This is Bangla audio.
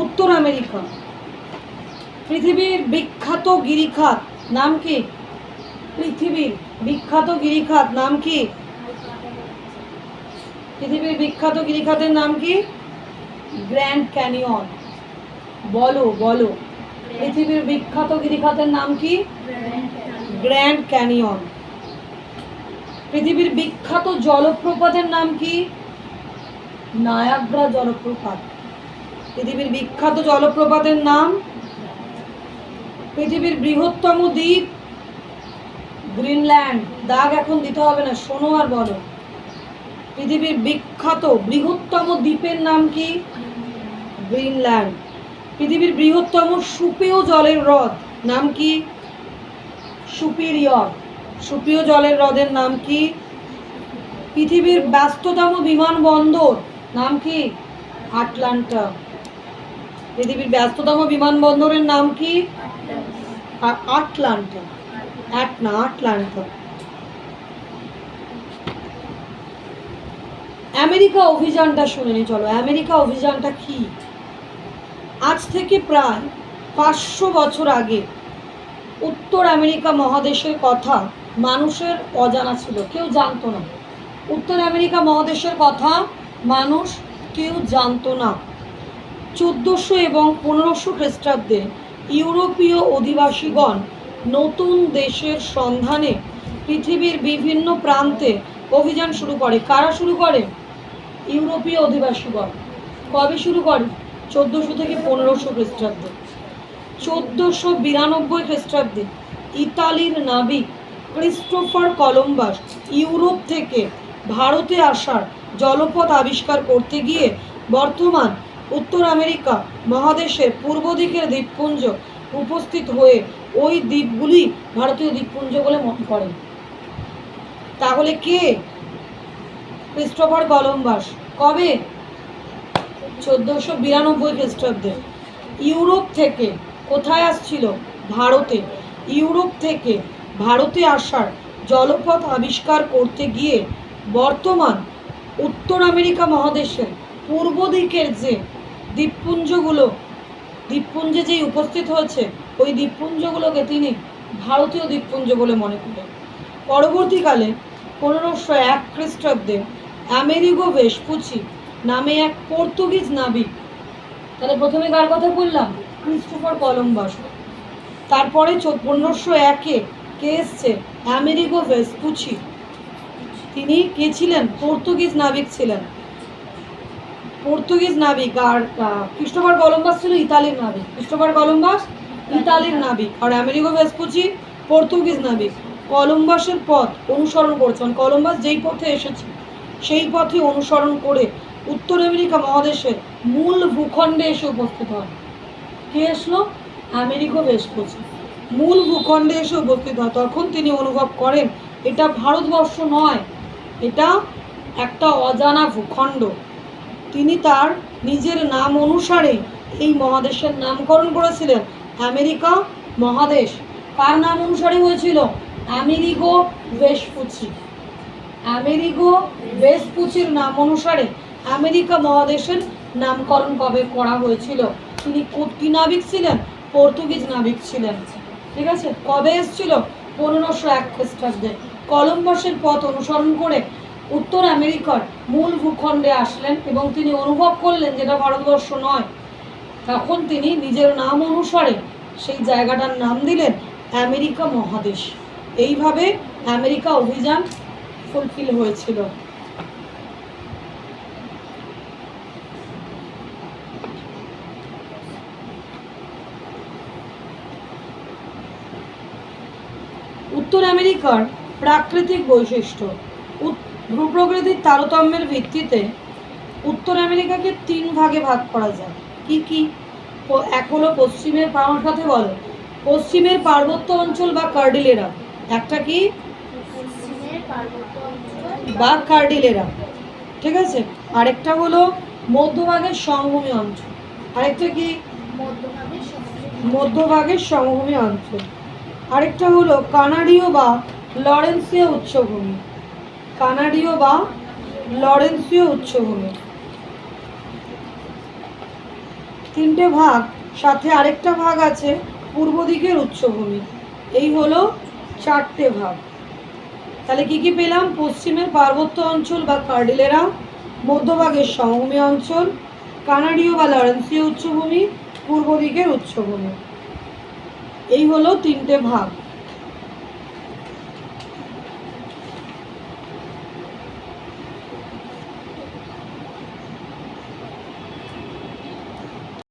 উত্তর আমেরিকা। পৃথিবীর বিখ্যাত গিরিখাত নাম কি? পৃথিবীর বিখ্যাত গিরিখাত নাম কি? পৃথিবীর বিখ্যাত গিরিখাতের নাম কি? Grand canyon. বলো বলো, পৃথিবীর বিখ্যাত গিরিখাতের নাম কি? Grand canyon. পৃথিবীর বিখ্যাত জলপ্রপাতের নাম কি? নায়াগ্রা জলপ্রপাত। পৃথিবীর বিখ্যাত জলপ্রপাতের নাম। পৃথিবীর বৃহত্তম দ্বীপ? গ্রিনল্যান্ড। দাগ এখন দিতে হবে না, শোনো আর বলো। পৃথিবীর বিখ্যাত বৃহত্তম দ্বীপের নাম কি? গ্রিনল্যান্ড। পৃথিবীর বৃহত্তম সুপেয় জলের হ্রদ নাম কি? সুপিরিয়র। সুপেয় জলের হ্রদের নাম কি? পৃথিবীর ব্যস্ততম বিমানবন্দর নাম কি? আটলান্টা। পৃথিবীর ব্যস্ততম বিমানবন্দরের নাম কি? আটলান্টা। আটলান্টা। আমেরিকা অভিযানটা শুনে নি, চলো। আমেরিকা অভিযানটা কি? আজ থেকে প্রায় 500 বছর আগে উত্তর আমেরিকা মহাদেশের কথা মানুষের অজানা ছিল, কেউ জানতো না। উত্তর আমেরিকা মহাদেশের কথা মানুষ কেউ জানতো না। 1400 এবং 1500 খ্রিস্টাব্দে ইউরোপীয় অধিবাসীগণ নতুন দেশের সন্ধানে পৃথিবীর বিভিন্ন প্রান্তে অভিযান শুরু করে। কারা শুরু করে? ইউরোপীয় অধিবাসীগণ। কবে শুরু করে? 1400 থেকে 1500 খ্রিস্টাব্দে। 1492 খ্রিস্টাব্দে ইতালির নাবিক ক্রিস্টোফার কলম্বাস ইউরোপ থেকে ভারতে আসার জলপথ আবিষ্কার করতে গিয়ে বর্তমান উত্তর আমেরিকা মহাদেশের পূর্ব দিকের দ্বীপপুঞ্জ উপস্থিত হয়ে ওই দ্বীপগুলি ভারতীয় দ্বীপপুঞ্জ বলে মনে করেন। তাহলে কে? Christopher Columbus. কবে? 1492 খ্রিস্টাব্দে। ইউরোপ থেকে কোথায় আসছিল? ভারতে। ইউরোপ থেকে ভারতে আসার জলপথ আবিষ্কার করতে গিয়ে বর্তমান উত্তর আমেরিকা মহাদেশের পূর্ব দিকের যে দ্বীপপুঞ্জে যেই উপস্থিত হয়েছে ওই দ্বীপপুঞ্জগুলোকে তিনি ভারতীয় দ্বীপপুঞ্জ বলে মনে করেন। পরবর্তীকালে 1501 খ্রিস্টাব্দে আমেরিগো ভেসপুচি নামে এক পর্তুগিজ নাবিক, তাহলে প্রথমে কার কথা বললাম? Christopher Columbus. তারপরে 1501-এ কে এসছে? Amerigo Vespucci. তিনি কে ছিলেন? পর্তুগিজ নাবিক ছিলেন। পর্তুগিজ নাবিক। আর ক্রিস্টোফার কলম্বাস ছিল ইতালির নাবিক। ক্রিস্টোফার কলম্বাস ইতালির নাবিক আর আমেরিগো ভেসপুচি পর্তুগিজ নাবিক। কলম্বাসের পথ অনুসরণ করেছেন। কলম্বাস যেই পথে এসেছে সেই পথে অনুসরণ করে উত্তর আমেরিকা মহাদেশের মূল ভূখণ্ডে এসে উপস্থিত হন। কে এসলো? Amerigo Vespucci. মূল ভূখণ্ডে এসে উপস্থিত হয়। তখন তিনি অনুভব করেন এটা ভারতবর্ষ নয়, এটা একটা অজানা ভূখণ্ড। তিনি তার নিজের নাম অনুসারে এই মহাদেশের নামকরণ করেছিলেন আমেরিকা মহাদেশ। কার নাম অনুসারে হয়েছিল? Amerigo Vespucci. আমেরিগো ভেসপুচির নাম অনুসারে আমেরিকা মহাদেশের নামকরণ কবে করা হয়েছিল? তিনি কি নাবিক ছিলেন? পর্তুগিজ নাবিক ছিলেন। ঠিক আছে। কবে এসেছিল? 1501 খ্রিস্টাব্দে। কলম্বাসের পথ অনুসরণ করে উত্তর আমেরিকার মূল ভূখণ্ডে আসলেন এবং তিনি অনুভব করলেন যেটা ভারতবর্ষ নয়। তখন তিনি নিজের নাম অনুসারে সেই জায়গাটার নাম দিলেন আমেরিকা মহাদেশ। এইভাবে আমেরিকা অভিযান ফুলফিল হয়েছিল। উত্তর আমেরিকার প্রাকৃতিক বৈশিষ্ট্য। ভূপ্রকৃতির তারতম্যের ভিত্তিতে উত্তর আমেরিকাকে 3 ভাগে ভাগ করা যায়। কি কি? এক হলো পশ্চিমের, আমার সাথে বলো, পশ্চিমের পার্বত্য অঞ্চল বা কার্ডিলেরা। একটা কি? বা কার্ডিলেরা। ঠিক আছে। আরেকটা হলো মধ্যভাগের সমভূমি অঞ্চল। আরেকটা কি? মধ্যভাগের সমভূমি অঞ্চল। আরেকটা হলো কানাডীয় বা লরেন্সীয় উচ্চভূমি। কানাডীয় বা লরেন্সীয় উচ্চভূমি। তিনটে ভাগ, সাথে আরেকটা ভাগ আছে পূর্ব দিকের উচ্চভূমি। এই হলো চারটে ভাগ। তাহলে কি কি পেলাম? পশ্চিমের পার্বত্য অঞ্চল বা কর্ডিলেরা, মধ্যভাগের সমভূমি অঞ্চল, কানাডীয় বা লরেন্সীয় উচ্চভূমি, পূর্ব দিকের উচ্চভূমি। এই হলো তিনটে ভাগ।